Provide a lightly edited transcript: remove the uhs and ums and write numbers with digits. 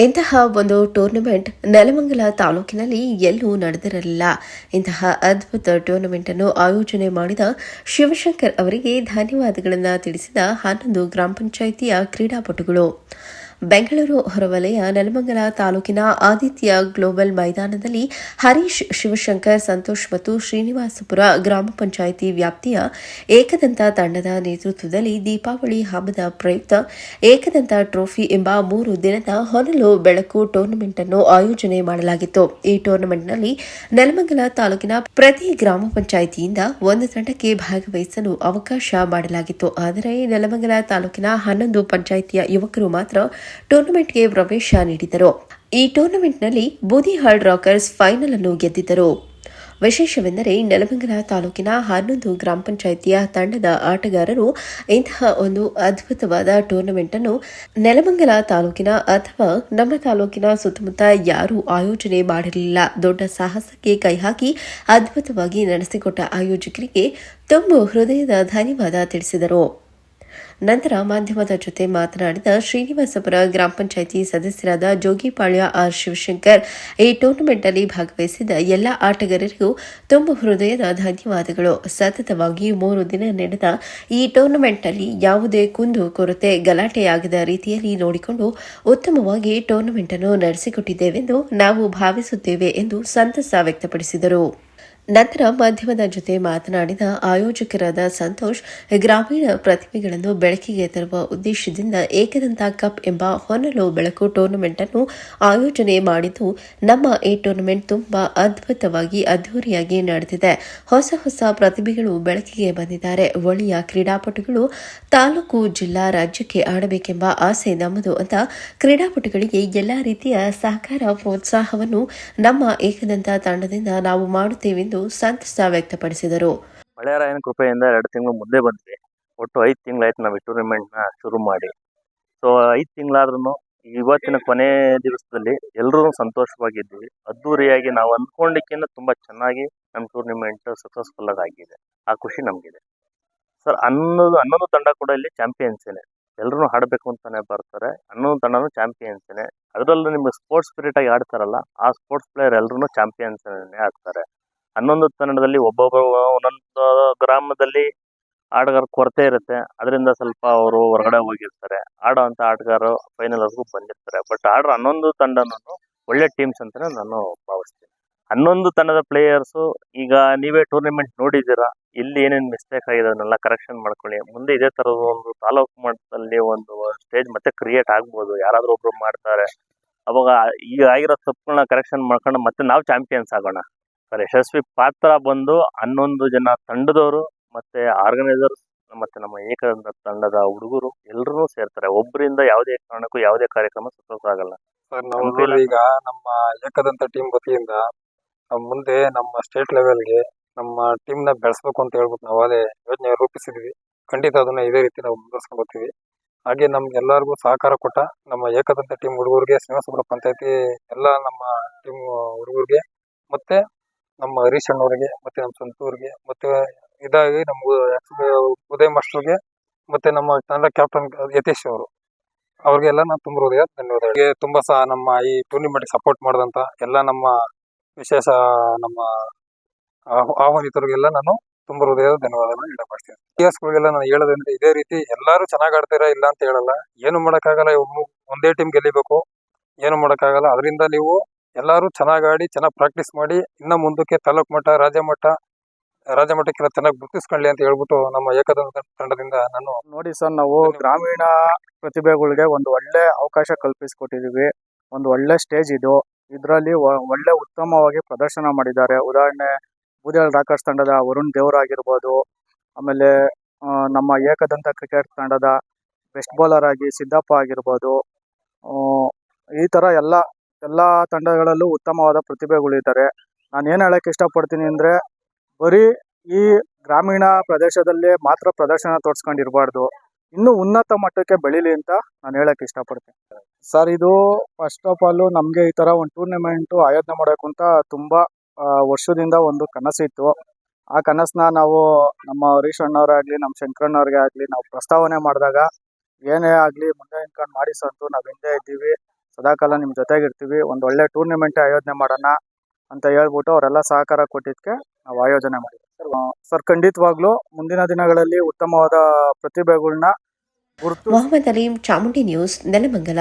ಇಂತಹ ಒಂದು ಟೂರ್ನಮೆಂಟ್ ನೆಲಮಂಗಲ ತಾಲೂಕಿನಲ್ಲಿ ಎಲ್ಲೂ ನಡೆದಿರಲಿಲ್ಲ. ಇಂತಹ ಅದ್ಭುತ ಟೂರ್ನಮೆಂಟ್ ಅನ್ನು ಆಯೋಜನೆ ಮಾಡಿದ ಶಿವಶಂಕರ್ ಅವರಿಗೆ ಧನ್ಯವಾದಗಳನ್ನು ತಿಳಿಸಿದ 11 ಗ್ರಾಮ ಪಂಚಾಯಿತಿಯ ಕ್ರೀಡಾಪಟುಗಳು. ಬೆಂಗಳೂರು ಹೊರವಲಯ ನೆಲಮಂಗಲ ತಾಲೂಕಿನ ಆದಿತ್ಯ ಗ್ಲೋಬಲ್ ಮೈದಾನದಲ್ಲಿ ಹರೀಶ್, ಶಿವಶಂಕರ್, ಸಂತೋಷ್ ಮತ್ತು ಶ್ರೀನಿವಾಸಪುರ ಗ್ರಾಮ ಪಂಚಾಯಿತಿ ವ್ಯಾಪ್ತಿಯ ಏಕದಂತ ತಂಡದ ನೇತೃತ್ವದಲ್ಲಿ ದೀಪಾವಳಿ ಹಬ್ಬದ ಪ್ರಯುಕ್ತ ಏಕದಂತ ಟ್ರೋಫಿ ಎಂಬ 3 ದಿನದ ಹೊನಲು ಬೆಳಕು ಟೂರ್ನಮೆಂಟ್ ಅನ್ನು ಆಯೋಜನೆ ಮಾಡಲಾಗಿತ್ತು. ಈ ಟೂರ್ನಮೆಂಟ್ನಲ್ಲಿ ನೆಲಮಂಗಲ ತಾಲೂಕಿನ ಪ್ರತಿ ಗ್ರಾಮ ಪಂಚಾಯಿತಿಯಿಂದ ಒಂದು ತಂಡಕ್ಕೆ ಭಾಗವಹಿಸಲು ಅವಕಾಶ ಮಾಡಲಾಗಿತ್ತು. ಆದರೆ ನೆಲಮಂಗಲ ತಾಲೂಕಿನ 11 ಪಂಚಾಯಿತಿಯ ಯುವಕರು ಮಾತ್ರ ಟೂರ್ನಮೆಂಟ್ಗೆ ಪ್ರವೇಶ ನೀಡಿದರು. ಈ ಟೂರ್ನಮೆಂಟ್ನಲ್ಲಿ ಬೂದಿಹಾಳ್ ರಾಕರ್ಸ್ ಫೈನಲ್ ಅನ್ನು ಗೆದ್ದಿದ್ದರು. ವಿಶೇಷವೆಂದರೆ ನೆಲಮಂಗಲ ತಾಲೂಕಿನ 11 ಗ್ರಾಮ ಪಂಚಾಯಿತಿಯ ತಂಡದ ಆಟಗಾರರು ಇಂತಹ ಒಂದು ಅದ್ಭುತವಾದ ಟೂರ್ನಮೆಂಟ್ ಅನ್ನು ನೆಲಮಂಗಲ ತಾಲೂಕಿನ ಅಥವಾ ನಮ್ಮ ತಾಲೂಕಿನ ಸುತ್ತಮುತ್ತ ಯಾರೂ ಆಯೋಜನೆ ಮಾಡಿರಲಿಲ್ಲ. ದೊಡ್ಡ ಸಾಹಸಕ್ಕೆ ಕೈಹಾಕಿ ಅದ್ಭುತವಾಗಿ ನಡೆಸಿಕೊಟ್ಟ ಆಯೋಜಕರಿಗೆ ತುಂಬ ಹೃದಯದ ಧನ್ಯವಾದ ತಿಳಿಸಿದರು. ನಂತರ ಮಾಧ್ಯಮದ ಜೊತೆ ಮಾತನಾಡಿದ ಶ್ರೀನಿವಾಸಪುರ ಗ್ರಾಮ ಪಂಚಾಯಿತಿ ಸದಸ್ಯರಾದ ಜೋಗಿಪಾಳ್ಯ ಆರ್. ಶಿವಶಂಕರ್, ಈ ಟೂರ್ನಮೆಂಟ್ನಲ್ಲಿ ಭಾಗವಹಿಸಿದ ಎಲ್ಲ ಆಟಗಾರರಿಗೂ ತುಂಬ ಹೃದಯದ ಧನ್ಯವಾದಗಳು. ಸತತವಾಗಿ 3 ದಿನ ನಡೆದ ಈ ಟೂರ್ನಮೆಂಟ್ನಲ್ಲಿ ಯಾವುದೇ ಕುಂದು ಕೊರತೆ, ಗಲಾಟೆಯಾಗದ ರೀತಿಯಲ್ಲಿ ನೋಡಿಕೊಂಡು ಉತ್ತಮವಾಗಿ ಟೂರ್ನಮೆಂಟ್ ಅನ್ನು ನಡೆಸಿಕೊಟ್ಟಿದ್ದೇವೆಂದು ನಾವು ಭಾವಿಸುತ್ತೇವೆ ಎಂದು ಸಂತಸ ವ್ಯಕ್ತಪಡಿಸಿದರು. ನಂತರ ಮಾಧ್ಯಮದ ಜೊತೆ ಮಾತನಾಡಿದ ಆಯೋಜಕರಾದ ಸಂತೋಷ್, ಗ್ರಾಮೀಣ ಪ್ರತಿಭೆಗಳನ್ನು ಬೆಳಕಿಗೆ ತರುವ ಉದ್ದೇಶದಿಂದ ಏಕದಂತ ಕಪ್ ಎಂಬ ಹೊನಲು ಬೆಳಕು ಟೂರ್ನಮೆಂಟ್ ಅನ್ನು ಆಯೋಜನೆ ಮಾಡಿದ್ದು, ನಮ್ಮ ಈ ಟೂರ್ನಮೆಂಟ್ ತುಂಬಾ ಅದ್ಭುತವಾಗಿ ಅದ್ದೂರಿಯಾಗಿ ನಡೆದಿದೆ. ಹೊಸ ಪ್ರತಿಭೆಗಳು ಬೆಳಕಿಗೆ ಬಂದಿದ್ದಾರೆ. ಒಳ್ಳೆಯ ಕ್ರೀಡಾಪಟುಗಳು ತಾಲೂಕು, ಜಿಲ್ಲಾ, ರಾಜ್ಯಕ್ಕೆ ಆಡಬೇಕೆಂಬ ಆಸೆ ನಮ್ಮದು ಅಂತ ಕ್ರೀಡಾಪಟುಗಳಿಗೆ ಎಲ್ಲಾ ರೀತಿಯ ಸಹಕಾರ, ಪ್ರೋತ್ಸಾಹವನ್ನು ನಮ್ಮ ಏಕದಂತ ತಂಡದಿಂದ ನಾವು ಮಾಡುತ್ತೇವೆಂದು ಸಂತಸ ವ್ಯಕ್ತಪಡಿಸಿದರು. ಮಳೆರಾಯನ ಕೃಪೆಯಿಂದ 2 ತಿಂಗಳು ಮುಂದೆ ಬಂದ್ವಿ. ಒಟ್ಟು 5 ತಿಂಗಳಾಯ್ತು ನಾವು ಈ ಟೂರ್ನಮೆಂಟ್ ನ ಶುರು ಮಾಡಿ. ಸೊ 5 ತಿಂಗಳಾದ್ರೂ ಇವತ್ತಿನ ಕೊನೆ ದಿವಸದಲ್ಲಿ ಎಲ್ಲರೂ ಸಂತೋಷವಾಗಿದ್ವಿ. ಅದ್ದೂರಿಯಾಗಿ ನಾವು ಅಂದ್ಕೊಂಡಿಕ್ಕಿಂತ ತುಂಬಾ ಚೆನ್ನಾಗಿ ನಮ್ಮ ಟೂರ್ನಮೆಂಟ್ ಸಕ್ಸಸ್ಫುಲ್ ಆಗಿದೆ. ಆ ಖುಷಿ ನಮಗಿದೆ ಸರ್. 11 ತಂಡ ಕೂಡ ಇಲ್ಲಿ ಚಾಂಪಿಯನ್ಸೇನೆ. ಎಲ್ಲರೂ ಆಡಬೇಕು ಅಂತಾನೆ ಬರ್ತಾರೆ. 11 ತಂಡನೂ ಚಾಂಪಿಯನ್ಸೇನೆ. ಅದರಲ್ಲೂ ನಿಮ್ಗೆ ಸ್ಪೋರ್ಟ್ಸ್ ಸ್ಪಿರಿಟ್ ಆಗಿ ಆಡ್ತಾರಲ್ಲ, ಆ ಸ್ಪೋರ್ಟ್ಸ್ ಪ್ಲೇಯರ್ ಎಲ್ಲರೂ ಚಾಂಪಿಯನ್ಸೇನೆ ಆಗ್ತಾರೆ. 11 ತಂಡದಲ್ಲಿ ಒಂದೊಂದು ಗ್ರಾಮದಲ್ಲಿ ಆಟಗಾರ ಕೊರತೆ ಇರುತ್ತೆ. ಅದರಿಂದ ಸ್ವಲ್ಪ ಅವರು ಹೊರಗಡೆ ಹೋಗಿರ್ತಾರೆ. ಆಡೋಂಥ ಆಟಗಾರರು ಫೈನಲ್ ವರ್ಗೂ ಬಂದಿರ್ತಾರೆ. ಬಟ್ ಆಡೋ 11 ತಂಡನೂ ಒಳ್ಳೆ ಟೀಮ್ಸ್ ಅಂತಾನೆ ನಾನು ಭಾವಿಸ್ತೀನಿ. 11 ತಂಡದ ಪ್ಲೇಯರ್ಸು ಈಗ ನೀವೇ ಟೂರ್ನಮೆಂಟ್ ನೋಡಿದ್ದೀರಾ. ಇಲ್ಲಿ ಏನೇನು ಮಿಸ್ಟೇಕ್ ಆಗಿದೆ ಅದನ್ನೆಲ್ಲ ಕರೆಕ್ಷನ್ ಮಾಡ್ಕೊಳ್ಳಿ. ಮುಂದೆ ಇದೇ ಥರದ ಒಂದು ತಾಲೂಕು ಮಟ್ಟದಲ್ಲಿ ಒಂದು ಸ್ಟೇಜ್ ಮತ್ತೆ ಕ್ರಿಯೇಟ್ ಆಗ್ಬೋದು. ಯಾರಾದರೂ ಒಬ್ರು ಮಾಡ್ತಾರೆ, ಅವಾಗ ಈಗ ಆಗಿರೋ ತಪ್ಪುಗಳನ್ನ ಕರೆಕ್ಷನ್ ಮಾಡ್ಕೊಂಡು ಮತ್ತೆ ನಾವು ಚಾಂಪಿಯನ್ಸ್ ಆಗೋಣ ಸರ್. ಯಶಸ್ವಿ ಪಾತ್ರ ಬಂದು 11 ಜನ ತಂಡದವರು ಮತ್ತೆ ಆರ್ಗನೈಸರ್ಸ್ ಮತ್ತೆ ನಮ್ಮ ಏಕದಂತ ತಂಡದ ಹುಡುಗರು ಎಲ್ಲರೂ ಸೇರ್ತಾರೆ. ಒಬ್ಬರಿಂದ ಯಾವುದೇ ಕಾರಣಕ್ಕೂ ಯಾವುದೇ ಕಾರ್ಯಕ್ರಮ ಸಕ್ಸಸ್ ಆಗಲ್ಲ ಸರ್. ನಾವು ಈಗ ನಮ್ಮ ಏಕದಂತ ಟೀಮ್ ವತಿಯಿಂದ ಮುಂದೆ ನಮ್ಮ ಸ್ಟೇಟ್ ಲೆವೆಲ್ಗೆ ನಮ್ಮ ಟೀಮ್ ನ ಬೆಳೆಸ್ಬೇಕು ಅಂತ ಹೇಳ್ಬಿಟ್ಟು ನಾವು ಅದೇ ಯೋಜನೆ ರೂಪಿಸಿದ್ವಿ. ಖಂಡಿತ ಅದನ್ನ ಇದೇ ರೀತಿ ನಾವು ಮುಂದುವರ್ಸ್ಕೊಂಡು ಹೋಗ್ತೀವಿ. ಹಾಗೆ ನಮ್ಗೆಲ್ಲರಿಗೂ ಸಹಕಾರ ಕೊಟ್ಟ ನಮ್ಮ ಏಕದಂತ ಟೀಮ್ ಹುಡುಗರಿಗೆ, ಶ್ರೀನಿವಾಸಪುರ ಪಂಚಾಯತಿ ಎಲ್ಲ ನಮ್ಮ ಟೀಮ್ ಹುಡುಗರಿಗೆ, ಮತ್ತೆ ನಮ್ಮ ಹರೀಶ್ ಅಣ್ಣವ್ರಿಗೆ, ಮತ್ತೆ ನಮ್ಮ ಸಂತೂರ್ಗೆ, ಮತ್ತೆ ಇದಾಗಿ ನಮ್ಮ ಉದಯ ಮಾಸ್ಟರ್ಗೆ, ಮತ್ತೆ ನಮ್ಮ ತಂಡ ಕ್ಯಾಪ್ಟನ್ ಯತೀಶ್ ಅವರು, ಅವ್ರಿಗೆಲ್ಲ ನಾನು ತುಂಬ ಹೃದಯ ಧನ್ಯವಾದಗಳು. ತುಂಬಾ ಸಹ ನಮ್ಮ ಈ ಟೂರ್ನಿಮೆಂಟ್ ಸಪೋರ್ಟ್ ಮಾಡಿದಂತ ಎಲ್ಲ ನಮ್ಮ ವಿಶೇಷ ನಮ್ಮ ಆಹ್ವಾನಿತರಿಗೆಲ್ಲ ನಾನು ತುಂಬ ಹೃದಯದ ಧನ್ಯವಾದಗಳನ್ನು ಇಡಪಡಿಸ್ತೀನಿ. ಪ್ಲೇಯರ್ಸ್ಗಳಿಗೆಲ್ಲ ನಾನು ಹೇಳೋದಂದ್ರೆ ಇದೇ ರೀತಿ ಎಲ್ಲರೂ ಚೆನ್ನಾಗಿ ಇಲ್ಲ ಅಂತ ಹೇಳಲ್ಲ. ಏನು ಮಾಡೋಕ್ಕಾಗಲ್ಲ, ಒಂದೇ ಟೀಮ್ ಗೆಲ್ಲಿಬೇಕು, ಏನು ಮಾಡೋಕ್ಕಾಗಲ್ಲ. ಅದರಿಂದ ನೀವು ಎಲ್ಲರೂ ಚೆನ್ನಾಗಿ ಆಡಿ, ಚೆನ್ನಾಗಿ ಪ್ರಾಕ್ಟೀಸ್ ಮಾಡಿ, ಇನ್ನ ಮುಂದಕ್ಕೆ ತಾಲೂಕು ಮಟ್ಟ, ರಾಜ್ಯ ಮಟ್ಟಕ್ಕೆಲ್ಲ ಚೆನ್ನಾಗಿ ಗುರುತಿಸ್ಕೊಳ್ಳಿ ಅಂತ ಹೇಳ್ಬಿಟ್ಟು ನಮ್ಮ ಏಕದಂತ ತಂಡದಿಂದ ನಾನು ನೋಡಿ ಸರ್, ನಾವು ಗ್ರಾಮೀಣ ಪ್ರತಿಭೆಗಳಿಗೆ ಒಂದು ಒಳ್ಳೆ ಅವಕಾಶ ಕಲ್ಪಿಸಿಕೊಟ್ಟಿದೀವಿ. ಒಂದು ಒಳ್ಳೆ ಸ್ಟೇಜ್ ಇದು. ಇದರಲ್ಲಿ ಒಳ್ಳೆ ಉತ್ತಮವಾಗಿ ಪ್ರದರ್ಶನ ಮಾಡಿದ್ದಾರೆ. ಉದಾಹರಣೆ, ಬೂದಿಹಾಳ್ ರಾಕರ್ಸ್ ತಂಡದ ವರುಣ್ ದೇವ್ರ ಆಗಿರ್ಬೋದು, ಆಮೇಲೆ ನಮ್ಮ ಏಕದಂತ ಕ್ರಿಕೆಟ್ ತಂಡದ ಬೆಸ್ಟ್ ಬೌಲರ್ ಆಗಿ ಸಿದ್ದಪ್ಪ ಆಗಿರ್ಬೋದು. ಈ ತರ ಎಲ್ಲ ತಂಡಗಳಲ್ಲೂ ಉತ್ತಮವಾದ ಪ್ರತಿಭೆಗಳಿದ್ದಾರೆ. ನಾನು ಏನು ಹೇಳಕ್ಕೆ ಇಷ್ಟಪಡ್ತೀನಿ ಅಂದರೆ, ಬರೀ ಈ ಗ್ರಾಮೀಣ ಪ್ರದೇಶದಲ್ಲೇ ಮಾತ್ರ ಪ್ರದರ್ಶನ ತೋರಿಸ್ಕೊಂಡಿರಬಾರ್ದು, ಇನ್ನೂ ಉನ್ನತ ಮಟ್ಟಕ್ಕೆ ಬೆಳೀಲಿ ಅಂತ ನಾನು ಹೇಳಕ್ಕೆ ಇಷ್ಟಪಡ್ತೀನಿ ಸರ್. ಇದು ಫಸ್ಟ್ ಆಫ್ ಆಲ್ ನಮಗೆ ಈ ಥರ ಒಂದು ಟೂರ್ನಮೆಂಟು ಆಯೋಜನೆ ಮಾಡೋಕ್ಕೂ ಅಂತ ತುಂಬ ವರ್ಷದಿಂದ ಒಂದು ಕನಸಿತ್ತು. ಆ ಕನಸನ್ನ ನಾವು ನಮ್ಮ ಹರೀಶ್ ಅಣ್ಣವರಾಗಲಿ, ನಮ್ಮ ಶಂಕರಣ್ಣವ್ರಿಗೆ ಆಗಲಿ ನಾವು ಪ್ರಸ್ತಾವನೆ ಮಾಡಿದಾಗ, ಏನೇ ಆಗಲಿ ಮುಂದೆ ನಿಂತ್ಕೊಂಡು ಮಾಡಿ ಸಂತು, ನಾವು ಹಿಂದೆ ಇದ್ದೀವಿ, ಸದಾಕಾಲ ನಿಮ್ಮ ಜೊತೆಗಿರ್ತೀವಿ, ಒಂದು ಒಳ್ಳೆ ಟೂರ್ನಮೆಂಟ್ ಆಯೋಜನೆ ಮಾಡೋಣ ಅಂತ ಹೇಳ್ಬಿಟ್ಟು ಅವರೆಲ್ಲ ಸಹಕಾರ ಕೊಟ್ಟಿದ್ದಕ್ಕೆ ನಾವು ಆಯೋಜನೆ ಮಾಡಿದ್ವಿ. ಸರ್ ಖಂಡಿತವಾಗ್ಲೂ ಮುಂದಿನ ದಿನಗಳಲ್ಲಿ ಉತ್ತಮವಾದ ಪ್ರತಿಭೆಗಳನ್ನ ಗುರುತು ಮೊಹಮ್ಮದ್ ಅಲೀಂ, ಚಾಮುಂಡಿ ನ್ಯೂಸ್, ನೆಲಮಂಗಲ.